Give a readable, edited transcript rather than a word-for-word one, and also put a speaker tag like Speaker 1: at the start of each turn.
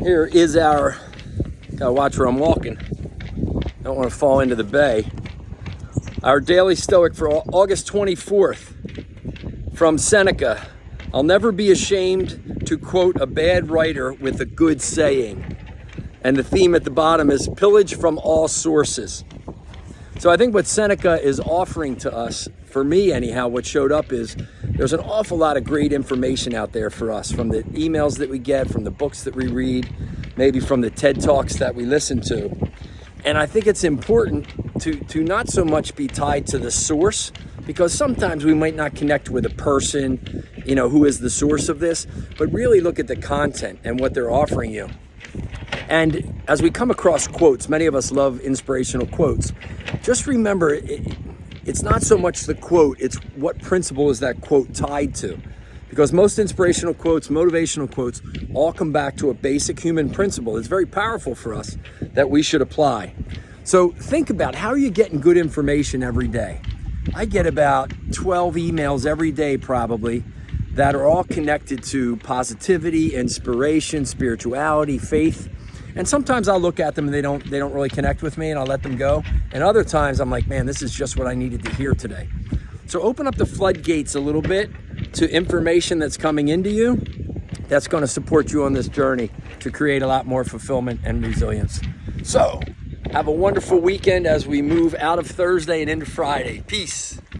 Speaker 1: Here is our, gotta watch where I'm walking. Don't want to fall into the bay. Our daily Stoic for August 24th from Seneca. I'll never be ashamed to quote a bad writer with a good saying. And the theme at the bottom is pillage from all sources. So I think what Seneca is offering to us, for me anyhow, what showed up is there's an awful lot of great information out there for us, from the emails that we get, from the books that we read, maybe from the TED Talks that we listen to. And I think it's important to not so much be tied to the source, because sometimes we might not connect with a person, who is the source of this, but really look at the content and what they're offering you. And as we come across quotes, many of us love inspirational quotes. Just remember, it's not so much the quote, it's what principle is that quote tied to. Because most inspirational quotes, motivational quotes, all come back to a basic human principle. It's very powerful for us that we should apply. So think about, how are you getting good information every day? I get about 12 emails every day probably that are all connected to positivity, inspiration, spirituality, faith. And sometimes I'll look at them and they don't really connect with me, and I'll let them go. And other times I'm like, man, this is just what I needed to hear today. So open up the floodgates a little bit to information that's coming into you that's going to support you on this journey to create a lot more fulfillment and resilience. So have a wonderful weekend as we move out of Thursday and into Friday. Peace.